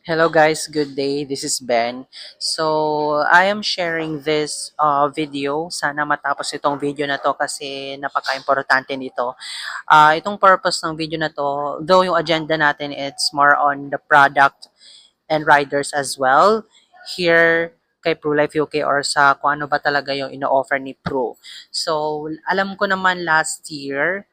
Hello guys, good day. This is Ben. So, I am sharing this video. Sana matapos itong video na to kasi napaka-importante nito. Itong purpose ng video na to, though yung agenda natin it's more on the product and riders as well. Here kay ProLife UK or sa kung ano ba talaga yung ino-offer ni Pro. So, alam ko naman last year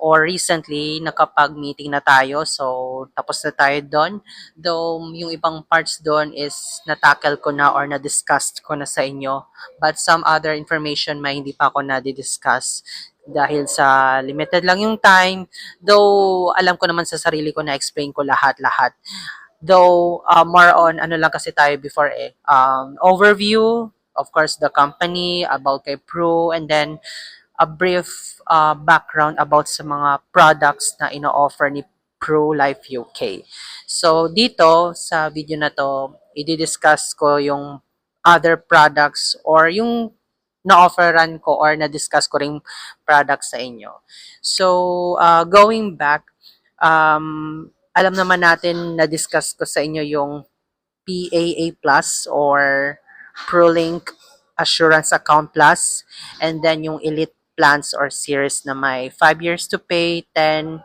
or recently nakapag-meeting na tayo. So, tapos na tayo doon. Though, yung ibang parts doon is natackle ko na or na-discuss ko na sa inyo. But some other information may hindi pa ako na-discuss dahil sa limited lang yung time. Though, alam ko naman sa sarili ko na explain ko lahat-lahat. Though, more on, ano lang kasi tayo before overview, of course, the company, about kay Pro, and then a brief background about sa mga products na ino-offer ni Pro Life UK. So, dito, sa video na to, i-discuss ko yung other products or yung na-offeran ko or na-discuss ko ring products sa inyo. So, going back, alam naman natin na-discuss ko sa inyo yung PAA Plus or ProLink Assurance Account Plus, and then yung Elite plans or series na may 5 years to pay, 10,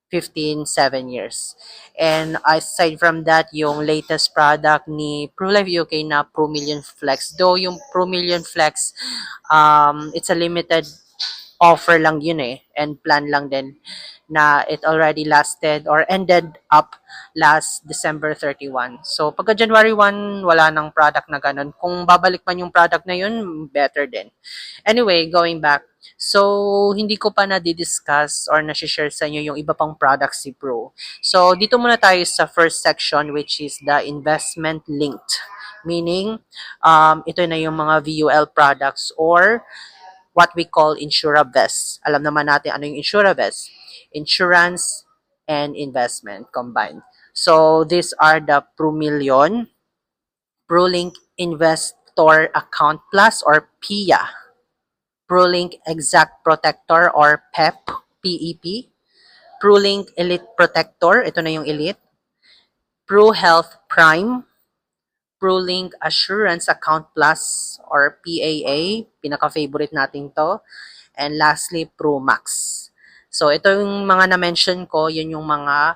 15, 7 years. And aside from that, yung latest product ni ProLife UK na Pro Million Flex. Though yung Pro Million Flex, it's a limited offer lang yun and plan lang din na it already lasted or ended up last December 31. So pagka January 1, wala nang product na ganun. Kung babalik man yung product na yun, better din. Anyway, going back. So, hindi ko pa na-discuss or na-share sa inyo yung iba pang products si Pro. So, dito muna tayo sa first section which is the investment linked. Meaning, ito na yung mga VUL products or what we call InsuraVest. Alam naman natin ano yung InsuraVest. Insurance and investment combined. So, these are the ProMillion, ProLink Investor Account Plus or PIA, ProLink Exact Protector or PEP, ProLink Elite Protector, ito na yung Elite, ProHealth Prime, ProLink Assurance Account Plus or PAA, pinaka-favorite natin to, and lastly, ProMax. So, ito yung mga na-mention ko, yun yung mga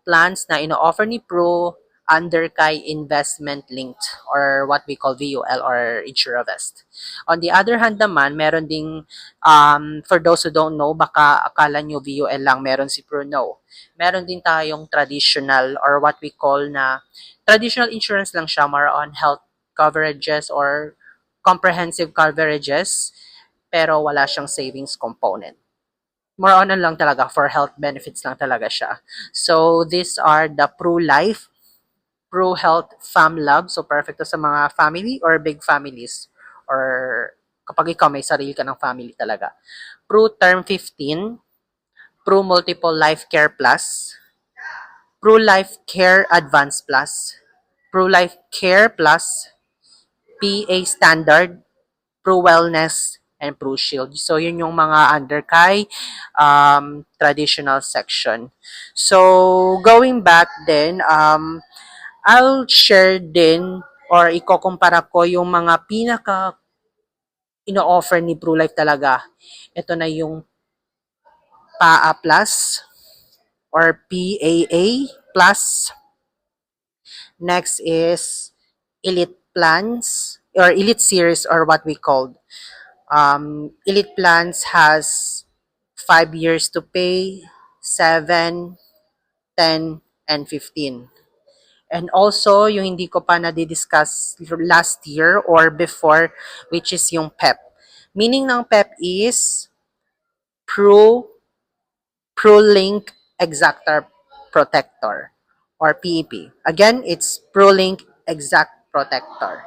plans na ino-offer ni Pro under kay investment linked or what we call VUL or InsuraVest. On the other hand naman, meron ding, for those who don't know, baka akala nyo VUL lang, meron si Pro, no. Meron din tayong traditional or what we call na traditional insurance lang siya, more on health coverages or comprehensive coverages, pero wala siyang savings component. More on lang talaga, for health benefits lang talaga siya. So, these are the Pro Life, Pro Health Fam Lab. So, perfect to sa mga family or big families. Or kapag ikaw may sarili ka ng family talaga. Pro Term 15, Pro Multiple Life Care Plus, Pro Life Care Advance Plus, Pro Life Care Plus, PA Standard, Pro Wellness, and Pro Shield. So, yun yung mga under kay traditional section. So, going back then, I'll share din or iko-kumpara ko yung mga pinaka ino-offer ni Pro Life talaga. Ito na yung PAA Plus or PAA Plus. Next is Elite Plans or Elite Series or what we called. Elite Plans has 5 years to pay, 7, 10, and 15. And also, yung hindi ko pa na-discuss last year or before, which is yung PEP. Meaning ng PEP is Pro ProLink Exactor Protector or PEP. Again, it's ProLink Exact Protector.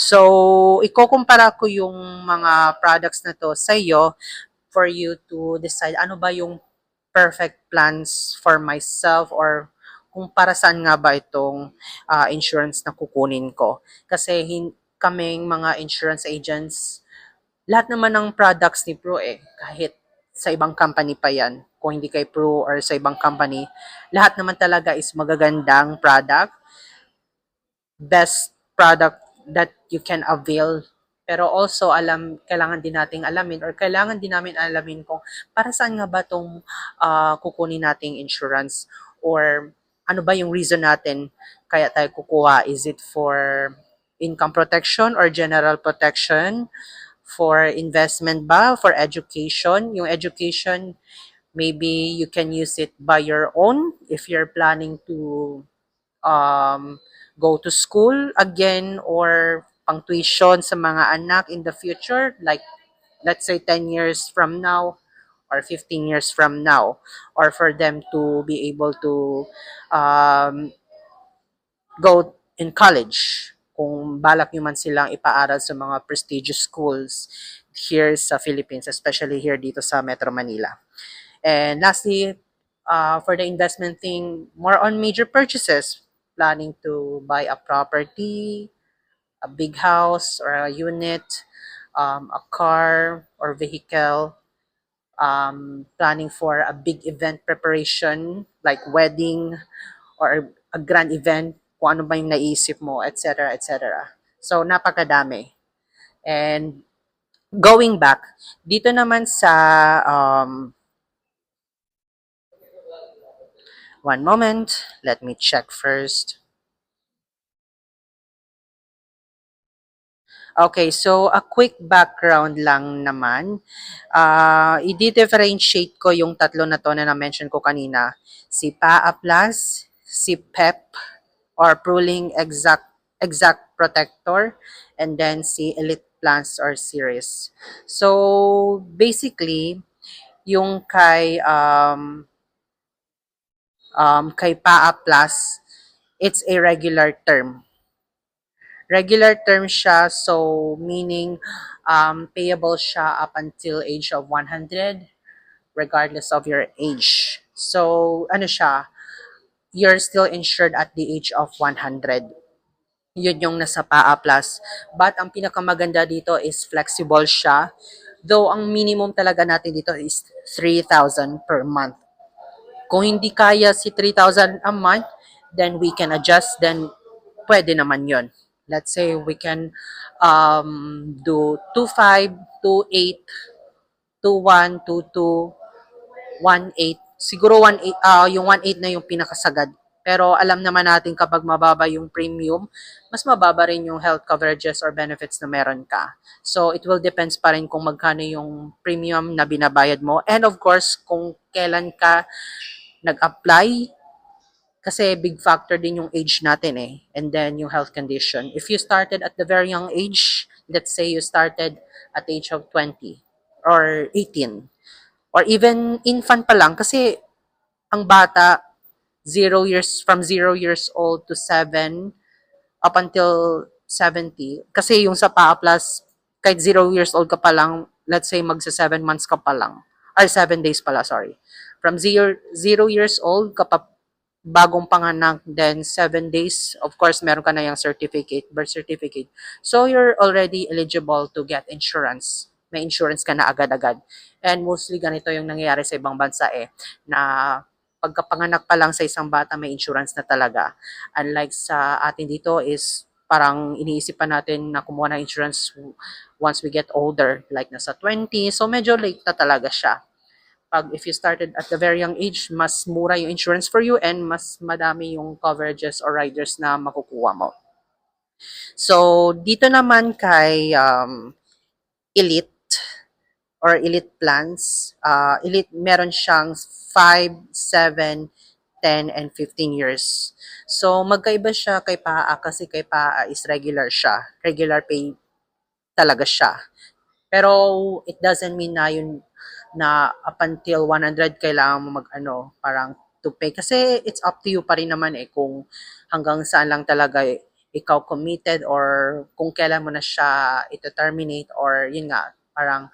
So, ikukumpara ko yung mga products na to sa iyo for you to decide ano ba yung perfect plans for myself or kung para saan nga ba itong insurance na kukunin ko. Kasi kaming mga insurance agents, lahat naman ng products ni Pro kahit sa ibang company pa yan, kung hindi kay Pru or sa ibang company, lahat naman talaga is magagandang product, best product that you can avail. Pero also kailangan din nating alamin or kailangan din namin alamin kung para saan nga ba tong kukunin nating insurance or ano ba yung reason natin kaya tayo kukuha. Is it for income protection or general protection? For investment ba? For education? Yung education, maybe you can use it by your own if you're planning to um, go to school again or pang tuition sa mga anak in the future, like let's say 10 years from now or 15 years from now, or for them to be able to um, go in college kung balak nyo man silang ipaaral sa mga prestigious schools here sa Philippines, especially here dito sa Metro Manila. And lastly, for the investment thing, more on major purchases, planning to buy a property, a big house or a unit, a car or vehicle, planning for a big event preparation like wedding or a grand event, kung ano ba yung naisip mo, etc., etc. So, napakadami. And going back, dito naman sa one moment, let me check first. Okay, so a quick background lang naman. I-differentiate ko yung tatlo na to na na-mention ko kanina. Si PAA Plus, si PEP or Pruling Exact Protector, and then si Elite Plans or Series. So, basically, yung kay PAA Plus, it's a regular term. Regular term siya, so meaning payable siya up until age of 100 regardless of your age. So ano siya, you're still insured at the age of 100. Yun yung nasa PAA Plus. But ang pinakamaganda dito is flexible siya. Though ang minimum talaga natin dito is 3,000 per month. Kung hindi kaya si 3,000 a month, then we can adjust, then pwede naman yon. Let's say we can do 2.5, 2.8, 2.1, 2.2, 1.8. Siguro 1.8, yung 1.8 na yung pinakasagad. Pero alam naman natin kapag mababa yung premium, mas mababa rin yung health coverages or benefits na meron ka. So it will depends pa rin kung magkano yung premium na binabayad mo. And of course, kung kailan ka nag-apply, kasi big factor din yung age natin eh. And then yung health condition. If you started at the very young age, let's say you started at the age of 20 or 18, or even infant pa lang, kasi ang bata, 0 years, from 0 years old to 7, up until 70. Kasi yung sa PAA Plus, kahit 0 years old ka pa lang, let's say magsa 7 months ka pa lang, or 7 days pala, sorry. From 0 years old ka pa bagong panganak, then 7 days, of course, meron ka na yung certificate, birth certificate. So, you're already eligible to get insurance. May insurance ka na agad-agad. And mostly ganito yung nangyayari sa ibang bansa eh, na pagkapanganak pa lang sa isang bata, may insurance na talaga. Unlike sa atin dito is parang iniisip pa natin na kumuha ng insurance once we get older, like nasa 20. So, medyo late na talaga siya. If you started at the very young age, mas mura yung insurance for you and mas madami yung coverages or riders na makukuha mo. So, dito naman kay Elite or Elite Plans, Elite meron siyang 5, 7, 10, and 15 years. So, magkaiba siya kay PAA kasi kay PAA is regular siya. Regular pay talaga siya. Pero it doesn't mean na yun na up until 100 kailangan mo parang to pay. Kasi it's up to you pa rin naman eh kung hanggang saan lang talaga ikaw committed or kung kailan mo na siya ito-terminate or yun nga, parang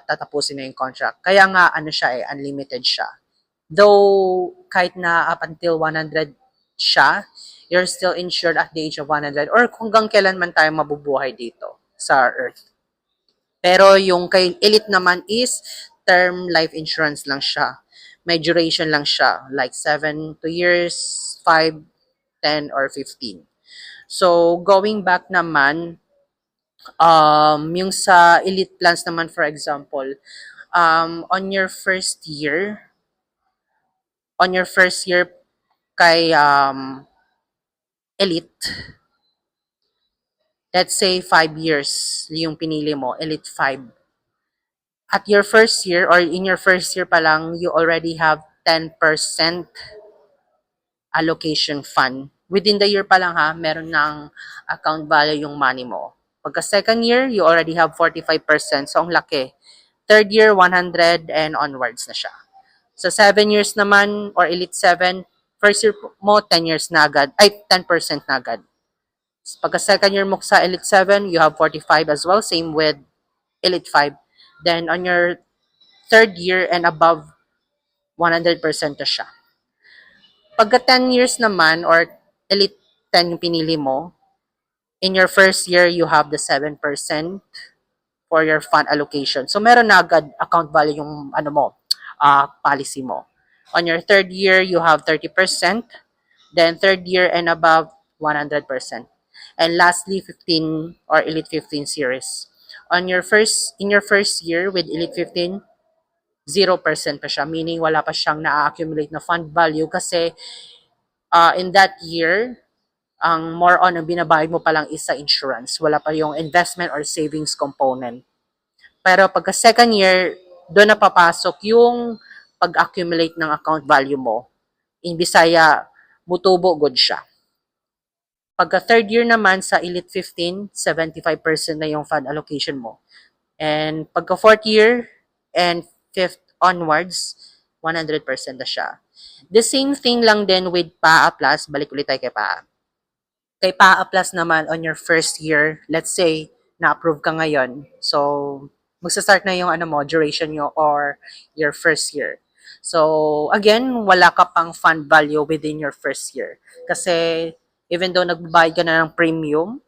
tatapusin na yung contract. Kaya nga siya eh, unlimited siya. Though kahit na up until 100 siya, you're still insured at the age of 100 or hanggang kailan man tayo mabubuhay dito sa Earth. Pero yung kay Elite naman is term life insurance lang siya. may duration lang siya, like 2 years, 5, 10, or 15. So, going back naman, yung sa elite plans naman, for example, on your first year, kay elite, let's say 5 years yung pinili mo, elite 5. At your first year or in your first year pa lang, you already have 10% allocation fund. Within the year pa lang ha, meron ng account value yung money mo. Pagka second year, you already have 45%. So, ang laki. Third year, 100 and onwards na siya. Sa 7 years naman, or Elite 7, first year mo, 10 years na agad. Ay, 10% na agad. Pagka second year mo sa Elite 7, you have 45 as well. Same with Elite 5. Then, on your third year and above, 100% na siya. Pagka 10 years naman, or Elite 10 yung pinili mo, in your first year, you have the 7% for your fund allocation. So, meron na agad account value yung policy mo. On your third year, you have 30%. Then, third year and above, 100%. And lastly, 15 or Elite 15 series. In your first year with Elite 15, 0% pa siya, meaning wala pa siyang na-accumulate na fund value kasi in that year, ang more on ang binabayad mo pa lang is sa insurance. Wala pa yung investment or savings component. Pero pagka second year, doon na papasok yung pag-accumulate ng account value mo. In Bisaya, mutubo good siya. Pagka third year naman sa Elite 15, 75% na yung fund allocation mo. And pagka fourth year and fifth onwards, 100% na siya. The same thing lang din with PAA Plus. Balik ulit tayo kay PAA. Kay PAA Plus naman on your first year, let's say, na-approve ka ngayon. So, magsa-start na yung duration nyo or your first year. So, again, wala ka pang fund value within your first year. Kasi, even though nagbabayad ka na ng premium,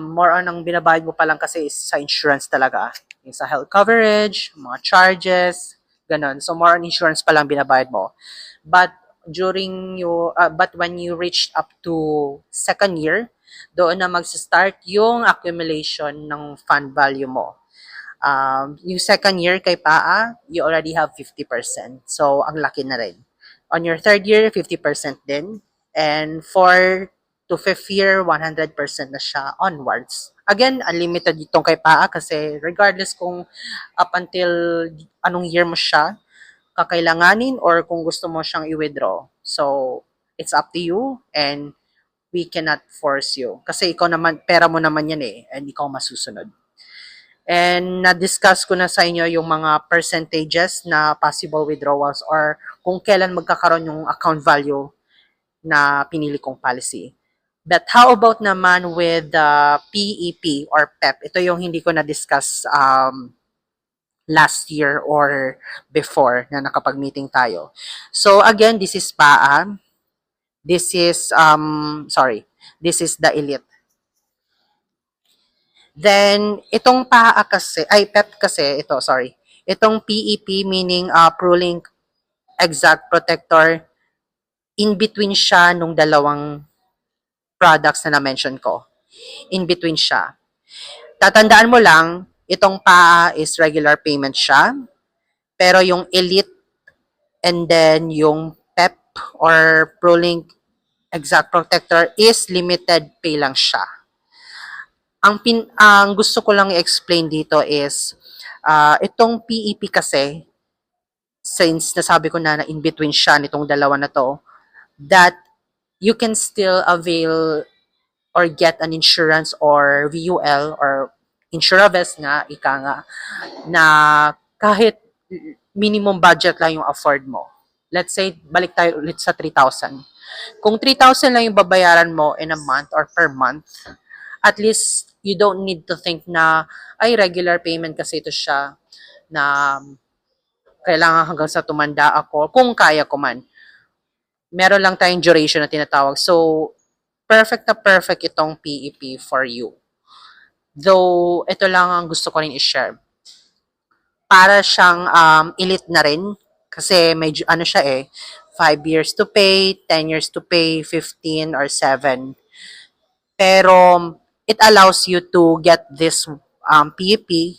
more on ang binabayad mo pa lang kasi is sa insurance talaga. Yung sa health coverage, mga charges, ganun. So, more on insurance pa lang binabayad mo. But when you reach up to second year, doon na magsa-start yung accumulation ng fund value mo. Yung second year kay PAA, you already have 50%. So, ang laki na rin. On your third year, 50% din. And fourth to fifth year, 100% na siya onwards. Again, unlimited itong kay PAA kasi regardless kung up until anong year mo siya kakailanganin or kung gusto mo siyang i-withdraw. So, it's up to you and we cannot force you. Kasi ikaw naman, pera mo naman yan and ikaw masusunod. And na-discuss ko na sa inyo yung mga percentages na possible withdrawals or kung kailan magkakaroon yung account value na pinili kong policy. But how about naman with the PEP or PEP? Ito yung hindi ko na-discuss last year or before na nakapag-meeting tayo. So again, this is PAA. This is, this is the Elite. Then, itong PAA kasi, PEP kasi, itong PEP meaning ProLink Exact Protector, in between siya nung dalawang products na na-mention ko. In between siya. Tatandaan mo lang, itong PAA is regular payment siya, pero yung Elite and then yung PEP or ProLink Exact Protector is limited pay lang siya. Ang gusto ko lang i-explain dito is itong PEP kasi, since nasabi ko na in between siya nitong dalawa na to, that you can still avail or get an insurance or VUL or Insuraves nga, ika nga, na kahit minimum budget lang yung afford mo. Let's say, balik tayo ulit sa 3,000. Kung 3,000 lang yung babayaran mo in a month or per month, at least you don't need to think na, ay, regular payment kasi ito siya, na kailangan hanggang sa tumanda ako, kung kaya ko man. Meron lang tayong duration na tinatawag. So, perfect na perfect itong PEP for you. Though, ito lang ang gusto ko rin i-share. Para siyang elite na rin. Kasi medyo ano siya eh, 5 years to pay, 10 years to pay, 15 or 7. Pero it allows you to get this PEP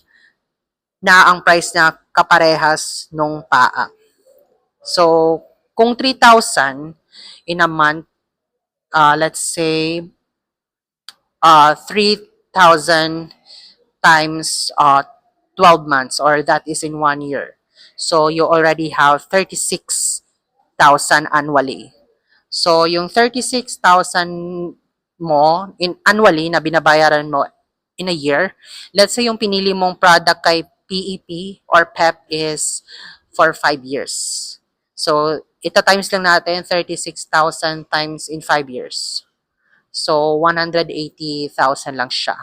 na ang price na kaparehas nung PAA. So, kung 3,000 in a month, let's say 3,000 times 12 months, or that is in 1 year. So, you already have 36,000 annually. So, yung 36,000 mo in annually na binabayaran mo in a year, let's say yung pinili mong product kay PEP or PEP is for 5 years. So, ita times lang natin 36,000 times in 5 years. So, 180,000 lang siya.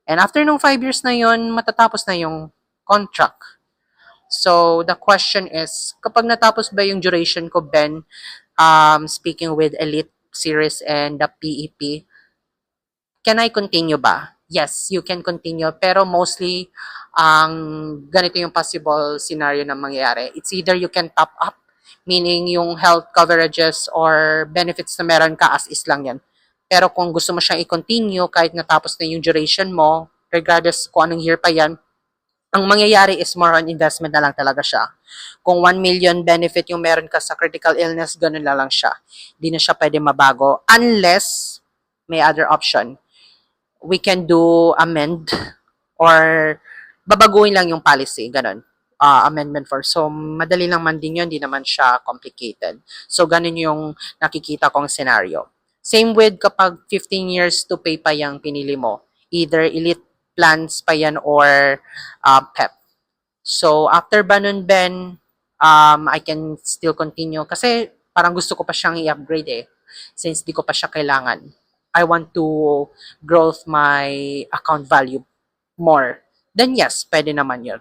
And after nung 5 years na yon, matatapos na yung contract. So, the question is, kapag natapos ba yung duration ko, Ben, speaking with Elite Series and the PEP, can I continue ba? Yes, you can continue. Pero mostly, ang ganito yung possible scenario na mangyayari. It's either you can top up, meaning yung health coverages or benefits na meron ka as is lang yan. Pero kung gusto mo siyang i-continue, kahit natapos na yung duration mo, regardless kung anong year pa yan, ang mangyayari is more on investment na lang talaga siya. Kung 1 million benefit yung meron ka sa critical illness, ganun na lang siya. Hindi na siya pwede mabago unless may other option. We can do amend or babaguhin lang yung policy, ganun. Amendment for. So, madali lang man din yun, hindi naman siya complicated. So, ganun yung nakikita kong scenario. Same with kapag 15 years to pay pa yung pinili mo. Either elite plans pa yan or PEP. So, after ba nun, Ben, I can still continue. Kasi parang gusto ko pa siyang i-upgrade eh. Since di ko pa siya kailangan. I want to grow my account value more. Then yes, pwede naman yun.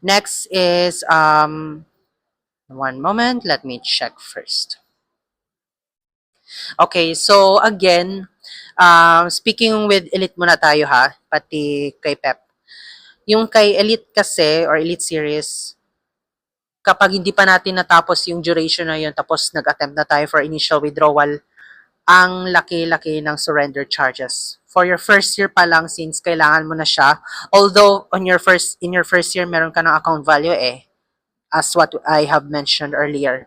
Next is, one moment, let me check first. Okay, so again, speaking with Elite muna tayo ha, pati kay Pep. Yung kay Elite kasi, or Elite Series, kapag hindi pa natin natapos yung duration na yun, tapos nag-attempt na tayo for initial withdrawal, ang laki-laki ng surrender charges. For your first year pa lang, since kailangan mo na siya, although in your first year, meron ka ng account value eh, as what I have mentioned earlier.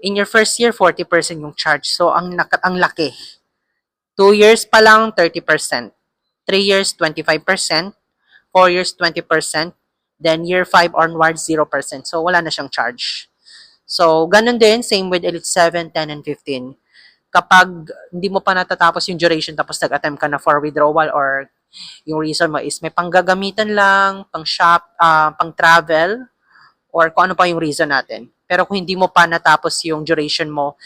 In your first year, 40% yung charge. So, ang laki. 2 years pa lang, 30%. 3 years, 25%. 4 years, 20%. Then, year 5 onwards, 0%. So, wala na siyang charge. So, ganun din, same with Elite 7, 10, and 15. Kapag hindi mo pa natatapos yung duration tapos nag-attempt ka na for withdrawal or yung reason mo is may panggagamitan lang, pang shop, pang travel, or kung ano pa yung reason natin. Pero kung hindi mo pa natapos yung duration mo,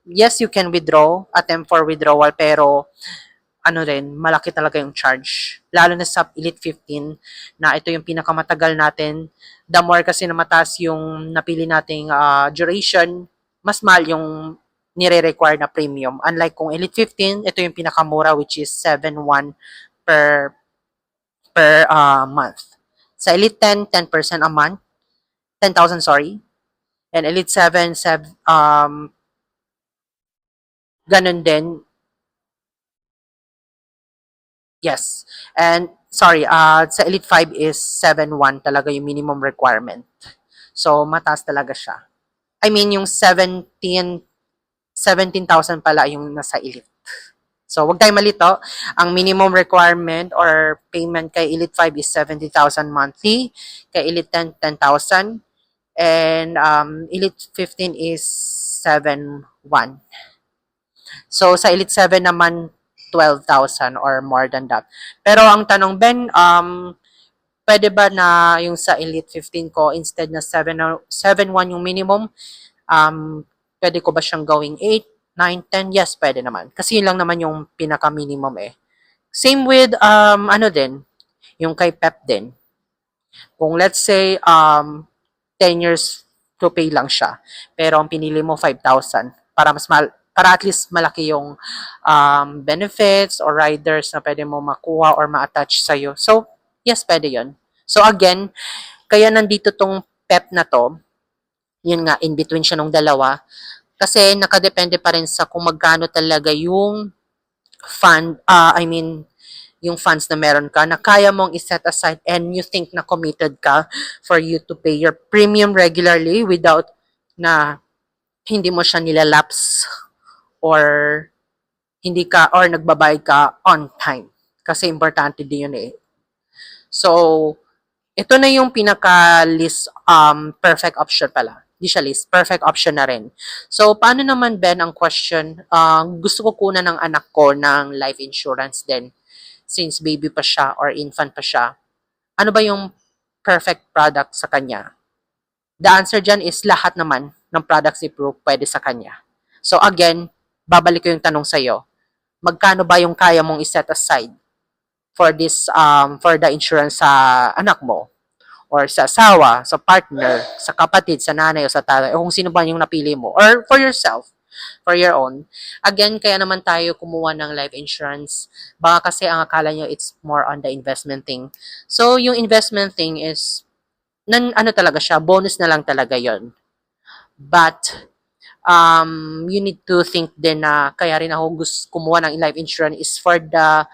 yes, you can withdraw, attempt for withdrawal, pero ano rin, malaki talaga yung charge. Lalo na sa Elite 15, na ito yung pinakamatagal natin. The more kasi na mataas yung napili nating duration, mas mahal yung nire-require na premium. Unlike kung Elite 15, ito yung pinakamura which is 7,1 per month. Sa Elite 10, 10% a month. 10,000, sorry. And Elite 7, ganun din. Yes. And sorry, sa Elite 5 is 7,1 talaga yung minimum requirement. So, mataas talaga siya. I mean, yung 17,000 pala yung nasa Elite. So, wag tayong malito. Ang minimum requirement or payment kay Elite 5 is 70,000 monthly. Kay Elite 10, 10,000. And Elite 15 is 7,1. So, sa Elite 7 naman, 12,000 or more than that. Pero ang tanong, Ben, pwede ba na yung sa Elite 15 ko, instead na 7,1 yung minimum, pwede ko ba siyang gawing 8, 9, 10? Yes, pwede naman. Kasi yun lang naman yung pinaka-minimum eh. Same with, ano din, yung kay Pep din. Kung let's say, 10 years to pay lang siya, pero ang pinili mo 5,000 para para at least malaki yung benefits or riders na pwede mo makuha or ma-attach sa'yo. So, yes, pwede yun. So, again, kaya nandito tong PEP na to, Yun nga, in between siya nung dalawa. Kasi nakadepende pa rin sa kung magkano talaga yung yung funds na meron ka na kaya mong iset aside and you think na committed ka for you to pay your premium regularly without na hindi mo siya nilalaps or hindi ka or nagbabayad ka on time. Kasi importante din yun eh. So, ito na yung pinaka-list perfect option pala. Di siya list, perfect option na rin. So, paano naman, Ben, ang question? Gusto ko kunan ng anak ko ng life insurance din since baby pa siya or infant pa siya. Ano ba yung perfect product sa kanya? The answer dyan is lahat naman ng products ni Proof pwede sa kanya. So, again, babalik ko yung tanong sa'yo. Magkano ba yung kaya mong iset aside for for the insurance sa anak mo? Or sa asawa, sa partner, sa kapatid, sa nanay o sa tatay, o kung sino ba yung napili mo, or for yourself, for your own. Again, kaya naman tayo kumuha ng life insurance. Baka kasi ang akala nyo it's more on the investment thing. So, yung investment thing is, ano talaga siya, bonus na lang talaga yon. But, you need to think din na kaya rin ako gusto kumuha ng life insurance is for the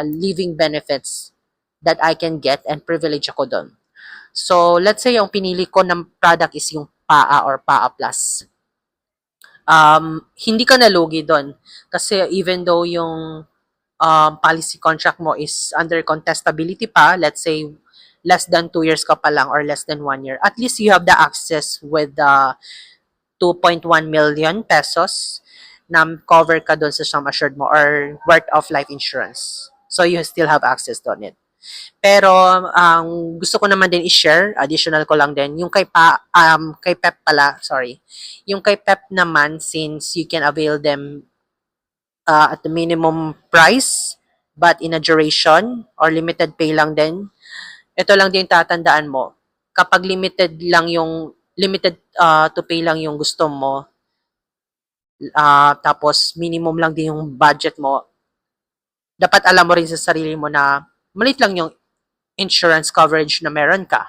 living benefits that I can get and privilege ako doon. So, let's say yung pinili ko ng product is yung PAA or PAA Plus. Hindi ka nalugi doon. Kasi even though yung policy contract mo is under contestability pa, let's say less than 2 years ka pa lang or less than 1 year, at least you have the access with the 2.1 million pesos na cover ka doon sa sum assured mo or worth of life insurance. So, you still have access to it. Pero ang gusto ko naman din i-share, additional ko lang din, yung kay Pep pala, sorry. Yung kay Pep naman since you can avail them at the minimum price but in a duration or limited pay lang din. Ito lang din tatandaan mo. Kapag limited to pay lang yung gusto mo, tapos minimum lang din yung budget mo, dapat alam mo rin sa sarili mo na maliit lang yung insurance coverage na meron ka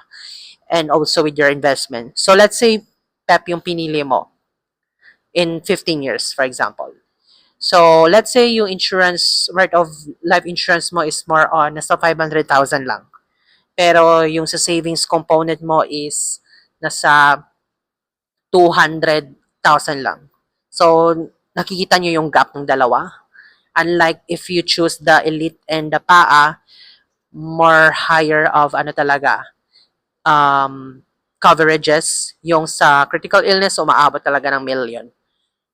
and also with your investment. So let's say PEP yung pinili mo in 15 years, for example. So let's say yung insurance rate of life insurance mo is more on nasa 500,000 lang. Pero yung sa savings component mo is nasa 200,000 lang. So nakikita nyo yung gap ng dalawa. Unlike if you choose the elite and the PAA, more higher of ano talaga, coverages. Yung sa critical illness, umaabot talaga ng million.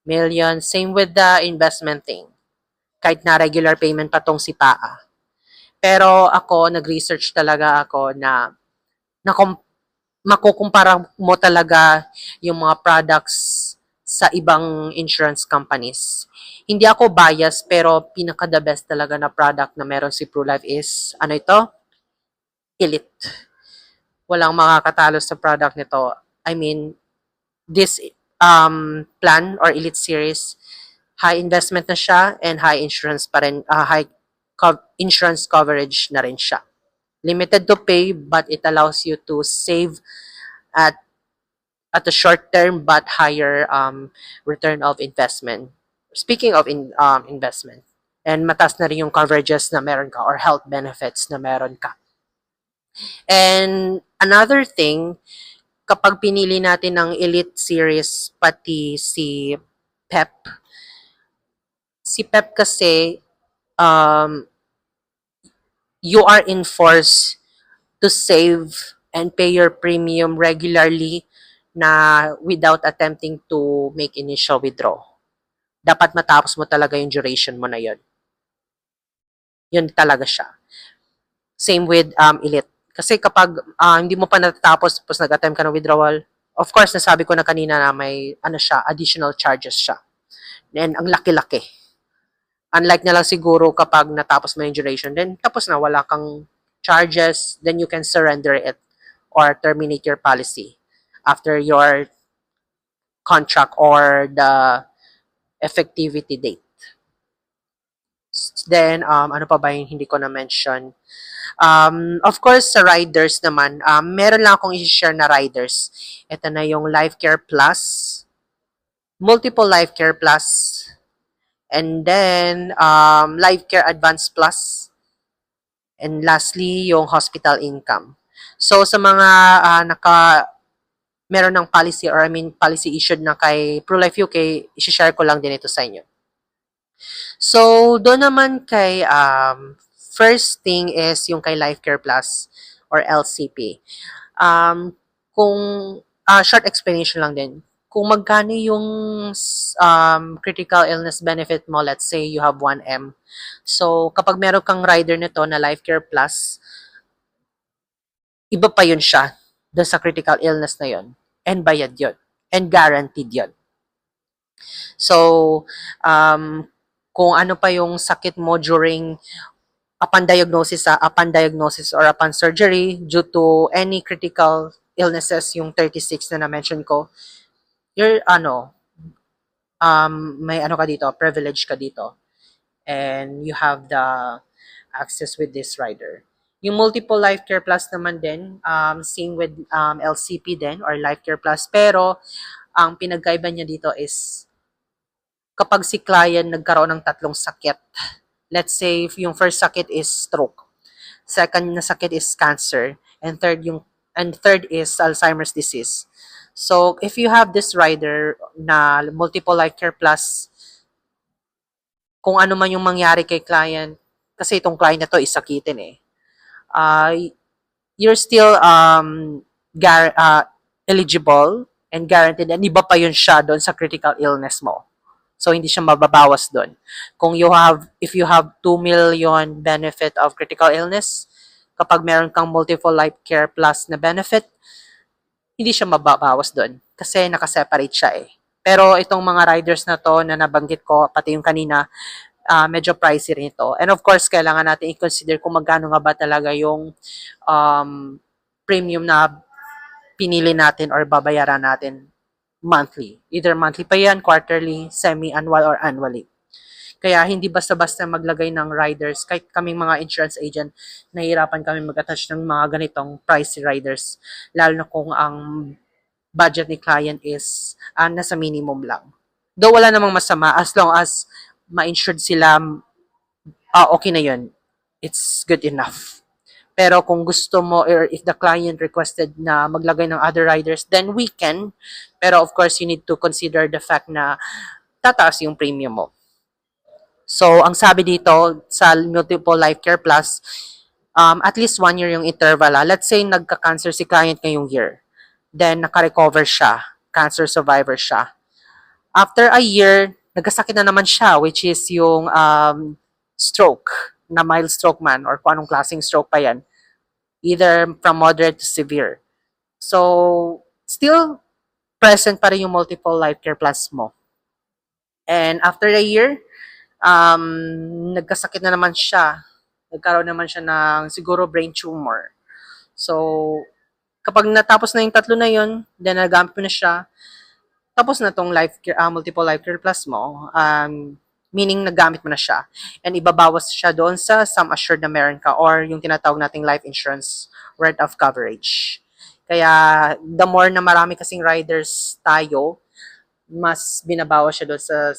Million. Same with the investment thing. Kahit na regular payment pa tong si PAA. Pero ako, nag-research talaga ako na makukumpara mo talaga yung mga products sa ibang insurance companies. Hindi ako bias, pero pinaka-the best talaga na product na meron si ProLife is, ano ito? Elite. Walang makakatalo sa product nito. I mean, this plan or Elite series, high investment na siya and high insurance pa rin, insurance coverage na rin siya. Limited to pay but it allows you to save at a short term but higher return of investment. Speaking of investment, and mataas na rin yung coverages na meron ka or health benefits na meron ka. And another thing, kapag pinili natin ng Elite Series pati si Pep kasi you are enforced to save and pay your premium regularly na without attempting to make initial withdraw. Dapat matapos mo talaga yung duration mo na yon. Yun talaga siya. Same with Elite. Kasi kapag hindi mo pa natatapos tapos nag-attempt ka ng withdrawal, of course, nasabi ko na kanina na may additional charges siya. And ang laki-laki. Unlike na lang siguro kapag natapos mo yung duration, then tapos na, wala kang charges, then you can surrender it or terminate your policy after your contract or the effectivity date. Then, ano pa ba yung hindi ko na-mention? Of course, sa riders naman, meron lang akong i-share na riders. Ito na yung Life Care Plus, Multiple Life Care Plus, and then Life Care Advance Plus, and lastly, yung Hospital Income. So, sa mga meron ng policy or I mean policy issued na kay ProLife UK, i-share ko lang din ito sa inyo. So, doon naman kay first thing is yung kay Life Care Plus or LCP. Um, kung short explanation lang din. Kung magkano yung critical illness benefit mo, let's say you have 1M. So, kapag meron kang rider nito na Life Care Plus, iba pa yun siya doon sa critical illness na yun. And bayad yun. And guaranteed yun. So, kung ano pa yung sakit mo during upon diagnosis or upon surgery due to any critical illnesses, yung 36 na na-mention ko, you're, may ano ka dito, privilege ka dito. And you have the access with this rider. Yung Multiple Life Care Plus naman din, same with LCP din or Life Care Plus. Pero, ang pinagkaiba niya dito is kapag si client nagkaroon ng tatlong sakit. Let's say if yung first sakit is stroke, second na sakit is cancer, and third is Alzheimer's disease. So if you have this rider na Multiple Life Care Plus, kung ano man yung mangyari kay client, kasi itong client na to is sakitin uh, you're still eligible and guaranteed, and iba pa yun siya doon sa critical illness mo. So, hindi siya mababawas doon. If you have 2 million benefit of critical illness, kapag meron kang Multiple Life Care Plus na benefit, hindi siya mababawas doon. Kasi nakaseparate siya Pero itong mga riders na to na nabanggit ko, pati yung kanina, medyo pricey rin ito. And of course, kailangan natin i-consider kung magkano nga ba talaga yung premium na pinili natin or babayaran natin monthly. Either monthly pa yan, quarterly, semi-annual, or annually. Kaya hindi basta-basta maglagay ng riders. Kahit kaming mga insurance agent, nahihirapan kami mag-attach ng mga ganitong pricey riders. Lalo na kung ang budget ni client is nasa minimum lang. Though wala namang masama, as long as ma-insured sila, okay na yun. It's good enough. Pero kung gusto mo or if the client requested na maglagay ng other riders, then we can. Pero of course, you need to consider the fact na tataas yung premium mo. So, ang sabi dito sa Multiple Life Care Plus, at least 1 year yung interval. Let's say nagka-cancer si client ngayong year. Then, naka-recover siya. Cancer survivor siya. After a year, nagkasakit na naman siya, which is yung stroke, na mild stroke man, or kung anong klaseng stroke pa yan. Either from moderate to severe. So, still present pa rin yung Multiple Life Care Plus mo. And after a year, nagkasakit na naman siya. Nagkaroon naman siya ng siguro brain tumor. So, kapag natapos na yung tatlo na yun, then nagamit mo na siya, tapos na tong Multiple Life Care Plus mo, meaning nagamit mo na siya. And ibabawas siya doon sa sum assured na meron ka or yung tinatawag nating life insurance worth of coverage. Kaya the more na marami kasing riders tayo, mas binabawas siya doon sa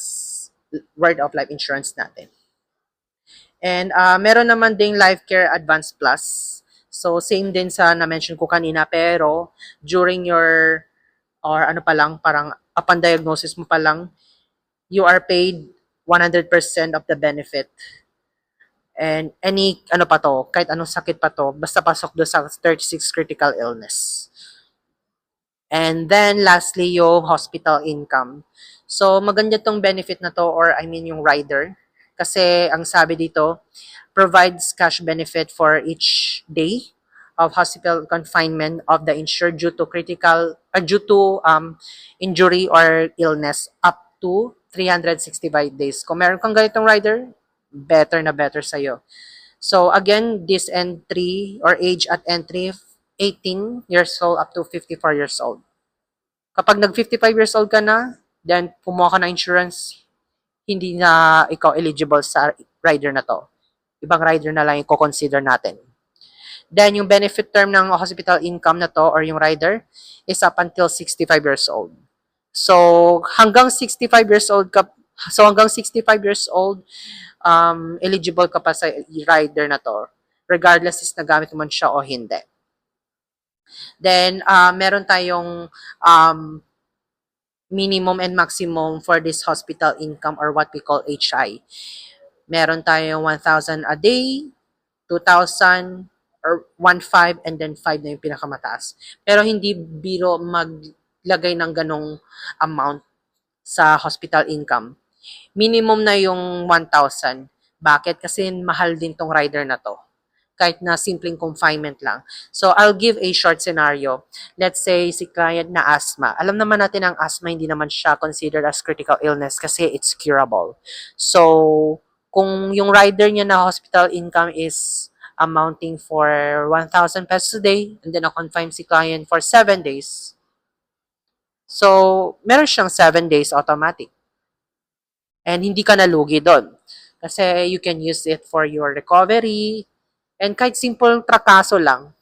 worth of life insurance natin. And meron naman ding Life Care Advance Plus. So same din sa na-mention ko kanina, pero during your or ano pa lang, parang upon diagnosis mo pa lang, you are paid 100% of the benefit. And any, ano pa to, kahit anong sakit pa to, basta pasok do sa 36 critical illness. And then, lastly, yung hospital income. So, maganda tong benefit na to, or I mean yung rider. Kasi, ang sabi dito, provides cash benefit for each day of hospital confinement of the insured due to injury or illness up to 365 days. Kung meron kang ganitong rider, better na better sa'yo. So again, this entry or age at entry, 18 years old up to 54 years old. Kapag nag 55 years old ka na, then kumuha ka ng insurance, hindi na ikaw eligible sa rider na to. Ibang rider na lang yung consider natin. Then, yung benefit term ng hospital income na to or yung rider is up until 65 years old. So, hanggang 65 years old, eligible ka pa sa rider na to, regardless is nagamit mo man siya o hindi. Then, meron tayong minimum and maximum for this hospital income or what we call HI. Meron tayong 1,000 a day, 2,000, or 1,500, and then 5 na yung pinakamataas. Pero hindi biro maglagay ng ganong amount sa hospital income. Minimum na yung 1,000. Bakit? Kasi mahal din tong rider na to. Kahit na simpleng confinement lang. So, I'll give a short scenario. Let's say, si client na asthma. Alam naman natin ang asthma, hindi naman siya considered as critical illness kasi it's curable. So, kung yung rider niya na hospital income is amounting for 1,000 pesos a day, and then na-confine si client for 7 days, so, meron siyang 7 days automatic. And hindi ka nalugi doon. Kasi you can use it for your recovery, and kahit simple trakaso lang,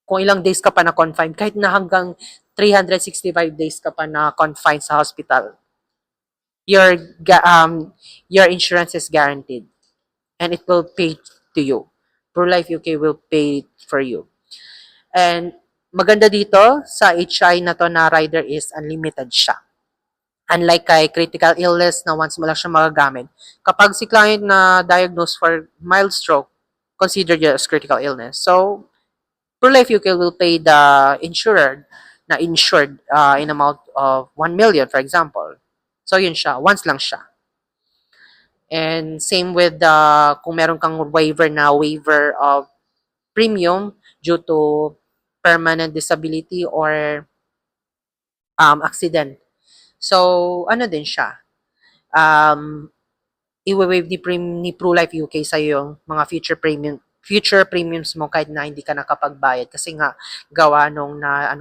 kung ilang days ka pa na-confine, kahit na hanggang 365 days ka pa na-confine sa hospital, your, your insurance is guaranteed. And it will pay to you. ProLife UK will pay for you. And maganda dito sa HI na to na rider is unlimited siya. Unlike kay critical illness na once mo lang siya magagamit. Kapag si client na diagnosed for mild stroke, considered yun as critical illness. So, ProLife UK will pay the insured in amount of 1 million, for example. So, yun siya. Once lang siya. And same with kung meron kang waiver of premium due to permanent disability or accident. So, ano din siya? I-waive ni ProLife UK sa yung mga future premiums mo kahit na hindi ka nakapagbayad kasi nga gawa nung na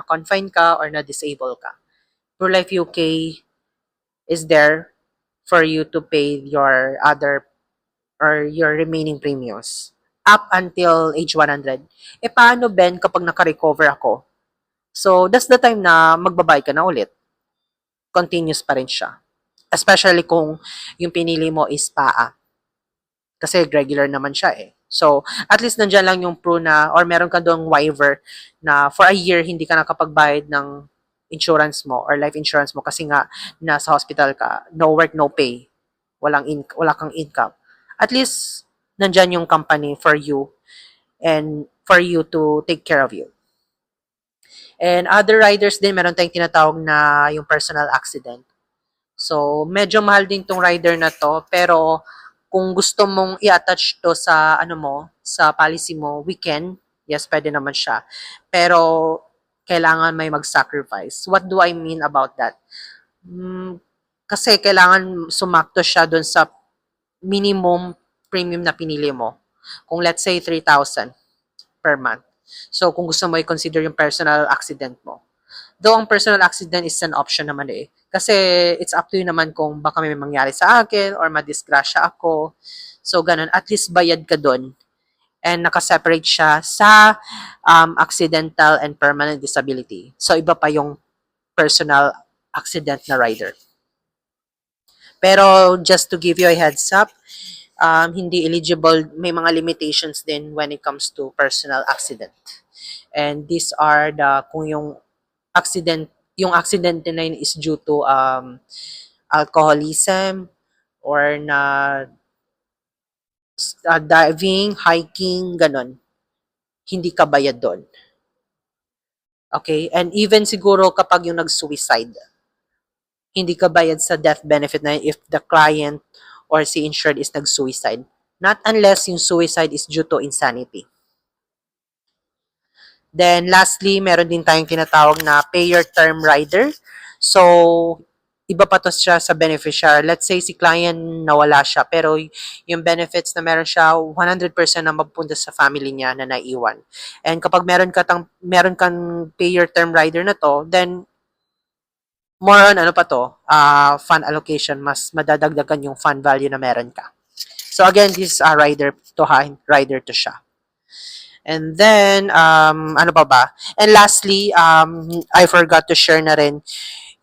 confine ka or na disable ka. ProLife UK is there for you to pay your other or your remaining premiums up until age 100. Paano, Ben, kapag naka-recover ako? So, that's the time na magbabayad ka na ulit. Continuous pa rin siya. Especially kung yung pinili mo is PAA. Kasi regular naman siya eh. So, at least nandyan lang yung pro na, or meron ka doong waiver na for a year, hindi ka nakapagbayad ng insurance mo or life insurance mo kasi nga nasa hospital ka, no work, no pay. Wala kang income. At least, nandyan yung company for you and for you to take care of you. And other riders din, meron tayong tinatawag na yung personal accident. So, medyo mahal din tong rider na to, pero kung gusto mong i-attach to sa sa policy mo, we can. Yes, pwede naman siya. Pero kailangan may mag-sacrifice. What do I mean about that? Kasi kailangan sumakto siya doon sa minimum premium na pinili mo. Kung let's say 3,000 per month. So, kung gusto mo i-consider yung personal accident mo. Though ang personal accident is an option naman eh. Kasi it's up to you naman kung baka may mangyari sa akin or madisgrasya ako. So, ganun. At least bayad ka doon. And nakaseparate siya sa accidental and permanent disability. So, iba pa yung personal accident na rider. Pero, just to give you a heads up, hindi eligible, may mga limitations din when it comes to personal accident. And these are kung yung accident na yun is due to alcoholism or diving, hiking, ganon. Hindi ka bayad doon. Okay? And even siguro kapag yung nag-suicide, hindi ka bayad sa death benefit na if the client or si insured is nag-suicide. Not unless yung suicide is due to insanity. Then lastly, meron din tayong tinatawag na payer term rider. So, iba pa to siya sa beneficiary. Let's say si client nawala siya, pero yung benefits na meron siya, 100% na mapunta sa family niya na naiwan. And kapag meron kang payer term rider na to, then more on fund allocation, mas madadagdagan yung fund value na meron ka. So again, this is a rider to siya. And then, ano pa ba? And lastly, I forgot to share na rin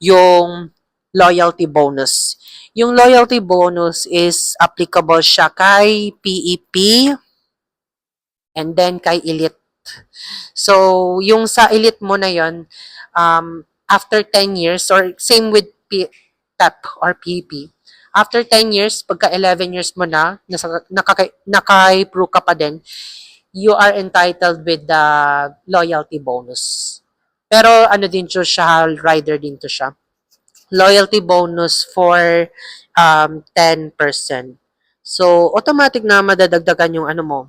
yung loyalty bonus. Yung loyalty bonus is applicable siya kay PEP and then kay Elite. So, yung sa Elite mo na yon, after 10 years, or same with PEP or PEP, after 10 years, pagka 11 years mo na, naka-pro ka pa din, you are entitled with the loyalty bonus. Pero ano din siya, rider din to siya. Loyalty bonus for 10%. So, automatic na madadagdagan yung ano mo,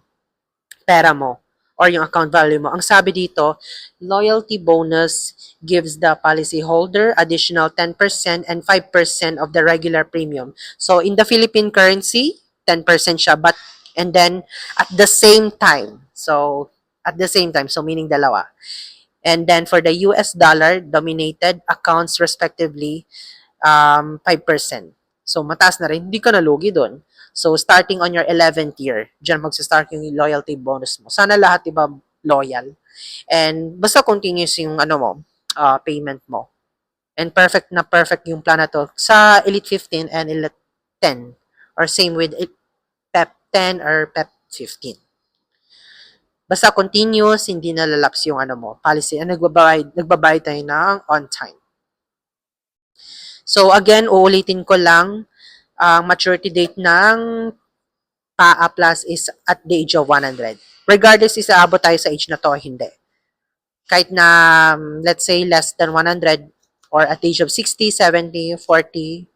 pera mo or yung account value mo. Ang sabi dito, loyalty bonus gives the policyholder additional 10% and 5% of the regular premium. So, in the Philippine currency, 10% siya, but, and then, at the same time, so meaning dalawa. And then, for the US dollar dominated accounts respectively, 5%. So, mataas na rin. Hindi ka nalugi doon. So, starting on your 11th year, dyan magsa-start yung loyalty bonus mo. Sana lahat iba loyal. And basta continuous yung ano mo, payment mo. And perfect yung plan na to sa Elite 15 and Elite 10. Or same with PEP 10 or PEP 15. Basta continuous, hindi nalalaps yung ano mo, policy. And nagbabayad tayo ng on time. So again, uulitin ko lang, ang maturity date ng PAA Plus is at the age of 100. Regardless, isaabot tayo sa age na to, hindi. Kahit na, let's say, less than 100 or at the age of 60, 70, 40,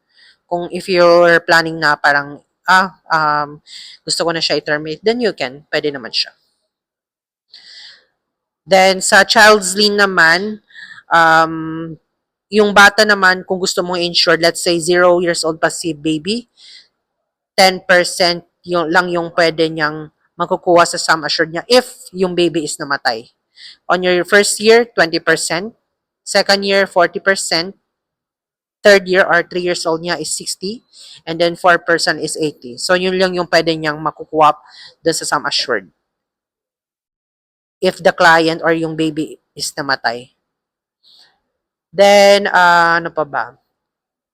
kung if you're planning na parang, gusto ko na siya i-terminate, then you can, pwede naman siya. Then, sa child's lien naman, yung bata naman, kung gusto mong insured, let's say 0 years old pa si baby, 10% lang yung pwede niyang makukuha sa sum assured niya if yung baby is namatay. On your first year, 20%. Second year, 40%. Third year or 3 years old niya is 60. And then 4% is 80. So, yun lang yung pwede niyang makukuha doon sa sum assured. If the client or yung baby is namatay. Then, ano pa ba?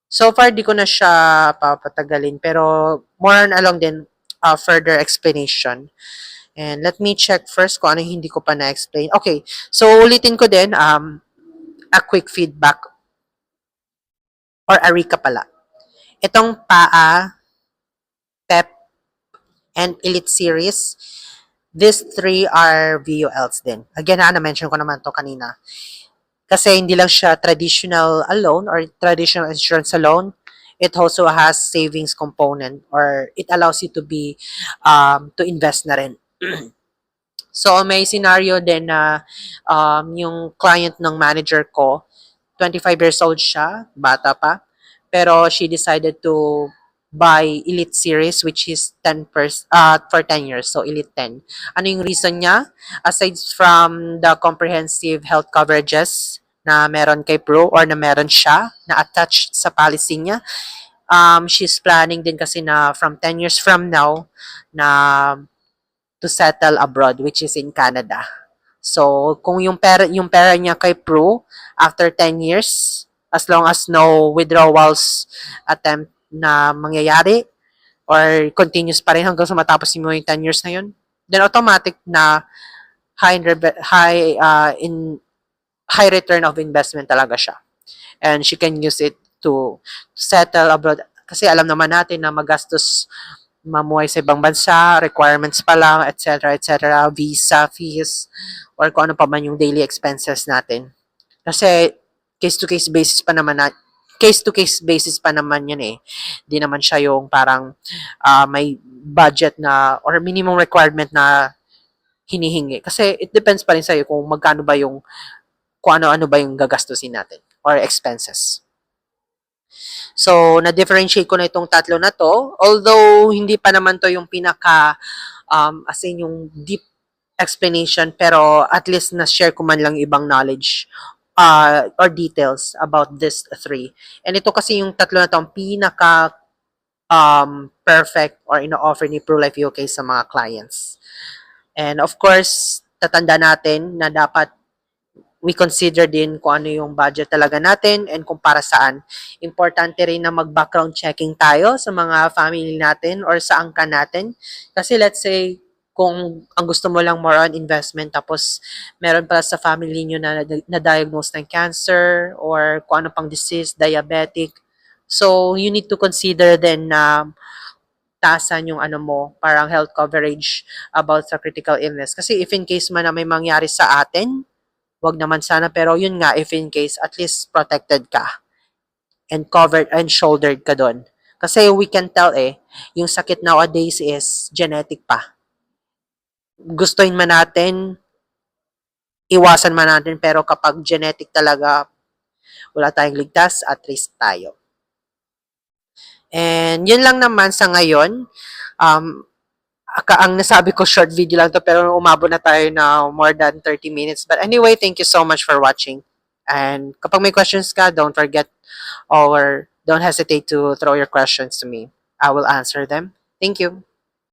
So far, di ko na siya papatagalin. Pero, more on along din, further explanation. And let me check first kung ano hindi ko pa na-explain. Okay, so ulitin ko din, a quick feedback or a recap pala. Itong PAA, PEP, and Elite Series, these three are VULs din. Again, na-mention ko naman to kanina. Kasi hindi lang siya traditional alone or traditional insurance alone. It also has savings component or it allows you to be, to invest na rin. So, may scenario din na yung client ng manager ko, 25 years old siya, bata pa, pero she decided to buy Elite Series which is 10% for 10 years, so Elite 10. Ano yung reason niya? Aside from the comprehensive health coverages na meron kay Pro or na meron siya na attached sa policy niya, she's planning din kasi na from 10 years from now na to settle abroad, which is in Canada. So, kung yung pera niya kay Pro, after 10 years, as long as no withdrawals attempt na mangyayari, or continuous pa rin hanggang sa matapos mo yung 10 years na yun, then automatic na high return of investment talaga siya. And she can use it to settle abroad. Kasi alam naman natin na magastos mamuhay sa ibang bansa, requirements pa lang, etc., etc., visa, fees, or kung ano pa man yung daily expenses natin. Kasi case-to-case basis pa naman case-to-case basis pa naman yun eh. Di naman siya yung parang may budget na or minimum requirement na hinihingi. Kasi it depends pa rin sa'yo kung magkano ba yung kung ano-ano ba yung gagastusin natin or expenses. So, na-differentiate ko na itong tatlo na to. Although, hindi pa naman to yung pinaka, as in yung deep explanation, pero at least na-share ko man lang ibang knowledge or details about this three. And ito kasi yung tatlo na to, ang pinaka perfect or ino-offer ni ProLife UK sa mga clients. And of course, tatanda natin na dapat we consider din kung ano yung budget talaga natin and kung para saan. Importante rin na mag-background checking tayo sa mga family natin or sa angkan natin. Kasi let's say, kung ang gusto mo lang more on investment tapos meron pala sa family nyo na diagnose ng cancer or kung ano pang disease, diabetic. So, you need to consider then na taasan yung ano mo, parang health coverage about sa critical illness. Kasi if in case man na may mangyari sa atin, wag naman sana, pero yun nga, if in case, at least protected ka and covered and shouldered ka doon. Kasi we can tell yung sakit nowadays is genetic pa. Gustuin man natin, iwasan man natin, pero kapag genetic talaga, wala tayong ligtas, at risk tayo. And yun lang naman sa ngayon. Um, ang nasabi ko, short video lang to, pero umabot na tayo na more than 30 minutes. But anyway, thank you so much for watching. And kapag may questions ka, don't forget or don't hesitate to throw your questions to me. I will answer them. Thank you.